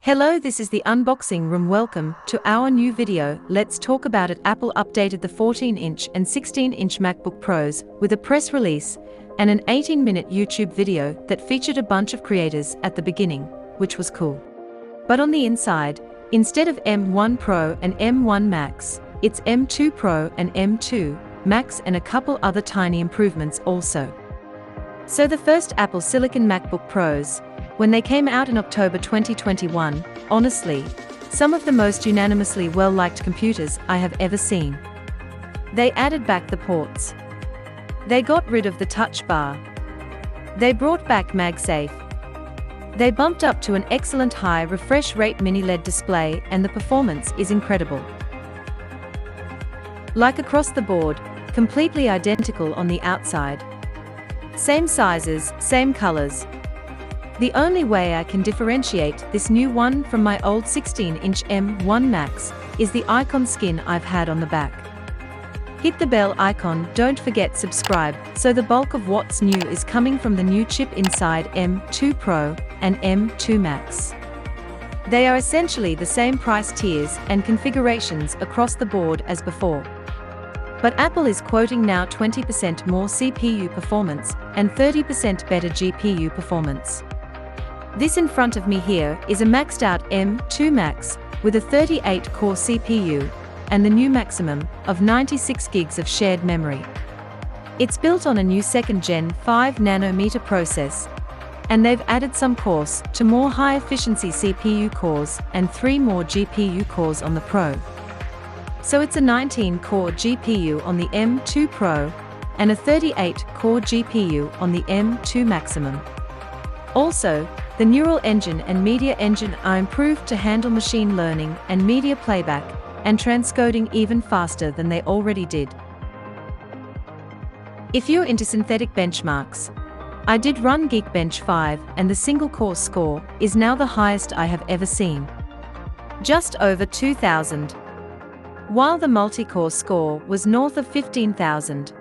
Hello, this is the unboxing room. Welcome to our new video. Let's talk about it. Apple updated the 14-inch and 16-inch MacBook Pros with a press release and an 18-minute YouTube video that featured a bunch of creators at the beginning, which was cool. But on the inside, instead of M1 Pro and M1 Max, it's M2 Pro and M2 Max and a couple other tiny improvements also. So the first Apple Silicon MacBook Pros, when they came out in October 2021, honestly, some of the most unanimously well-liked computers I have ever seen. They added back the ports. They got rid of the touch bar. They brought back MagSafe. They bumped up to an excellent high refresh rate mini LED display, and the performance is incredible. Like across the board, completely identical on the outside. Same sizes, same colors. The only way I can differentiate this new one from my old 16-inch M1 Max is the icon skin I've had on the back. Hit the bell icon, don't forget subscribe. So the bulk of what's new is coming from the new chip inside M2 Pro and M2 Max. They are essentially the same price tiers and configurations across the board as before. But Apple is quoting now 20% more CPU performance and 30% better GPU performance. This in front of me here is a maxed out M2 Max with a 38-core CPU and the new maximum of 96 gigs of shared memory. It's built on a new 2nd Gen 5nm process, and they've added some cores to more high-efficiency CPU cores and 3 more GPU cores on the Pro. So it's a 19-core GPU on the M2 Pro and a 38-core GPU on the M2 Maximum. Also, the neural engine and media engine are improved to handle machine learning and media playback and transcoding even faster than they already did. If you're into synthetic benchmarks, I did run Geekbench 5 and the single-core score is now the highest I have ever seen. Just over 2,000. While the multi-core score was north of 15,000.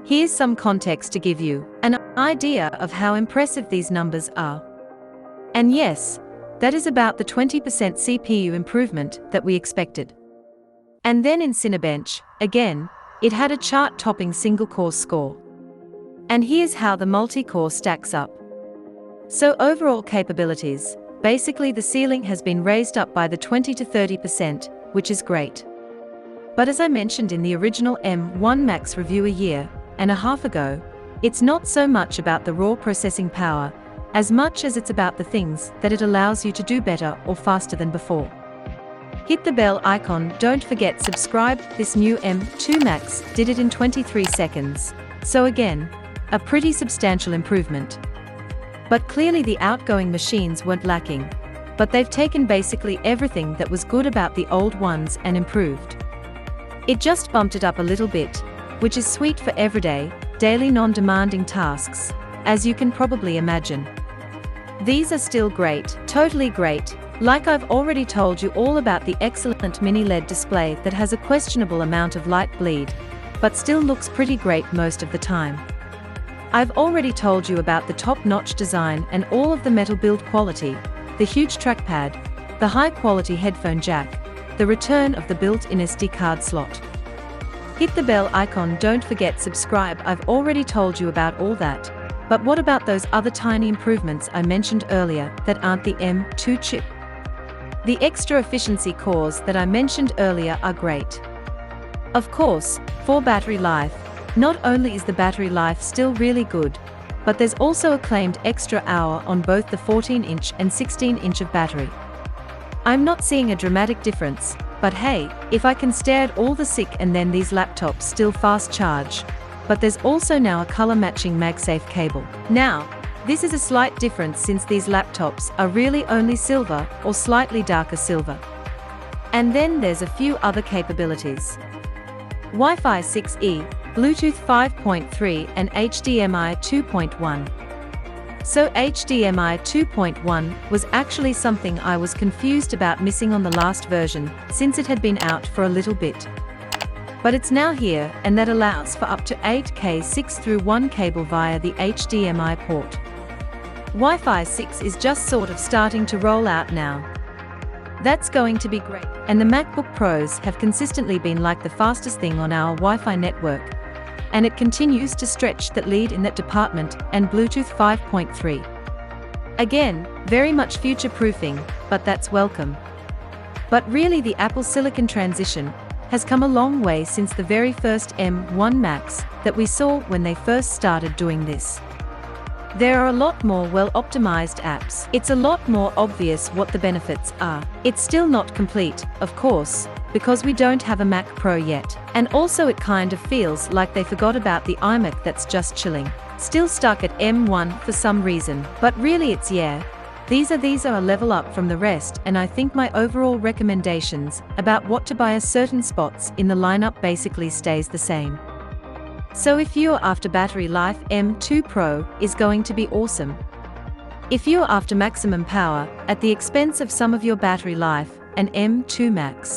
Here's some context to give you an idea of how impressive these numbers are. And yes, that is about the 20% CPU improvement that we expected. And then in Cinebench, again, it had a chart-topping single-core score. And here's how the multi-core stacks up. So overall capabilities, basically the ceiling has been raised up by the 20 to 30%, which is great. But as I mentioned in the original M1 Max review a year and a half ago, it's not so much about the raw processing power, as much as it's about the things that it allows you to do better or faster than before. Hit the bell icon, don't forget subscribe. This new M2 Max did it in 23 seconds. So again, a pretty substantial improvement. But clearly the outgoing machines weren't lacking, but they've taken basically everything that was good about the old ones and improved. It just bumped it up a little bit, which is sweet for everyday, daily non-demanding tasks, as you can probably imagine. These are still great, totally great, like I've already told you all about the excellent mini LED display that has a questionable amount of light bleed, but still looks pretty great most of the time. I've already told you about the top-notch design and all of the metal build quality, the huge trackpad, the high-quality headphone jack, the return of the built-in SD card slot. Hit the bell icon, don't forget subscribe. I've already told you about all that. But what about those other tiny improvements I mentioned earlier that aren't the M2 chip? The extra efficiency cores that I mentioned earlier are great. Of course, for battery life, not only is the battery life still really good, but there's also a claimed extra hour on both the 14-inch and 16-inch of battery. I'm not seeing a dramatic difference, but hey, if I can stare at all the sick and then these laptops still fast charge. But there's also now a color-matching MagSafe cable. Now, this is a slight difference since these laptops are really only silver or slightly darker silver. And then there's a few other capabilities. Wi-Fi 6E, Bluetooth 5.3 and HDMI 2.1. So HDMI 2.1 was actually something I was confused about missing on the last version, since it had been out for a little bit. But it's now here, and that allows for up to 8K 6 through 1 cable via the HDMI port. Wi-Fi 6 is just sort of starting to roll out now. That's going to be great. And the MacBook Pros have consistently been like the fastest thing on our Wi-Fi network, and it continues to stretch that lead in that department, and Bluetooth 5.3. Again, very much future-proofing, but that's welcome. But really the Apple Silicon transition has come a long way since the very first M1 Macs that we saw when they first started doing this. There are a lot more well-optimized apps. It's a lot more obvious what the benefits are. It's still not complete, of course, because we don't have a Mac Pro yet. And also it kind of feels like they forgot about the iMac that's just chilling, still stuck at M1 for some reason. But really it's these are a level up from the rest, and I think my overall recommendations about what to buy at certain spots in the lineup basically stays the same. So if you're after battery life, M2 Pro is going to be awesome. If you're after maximum power at the expense of some of your battery life, an M2 Max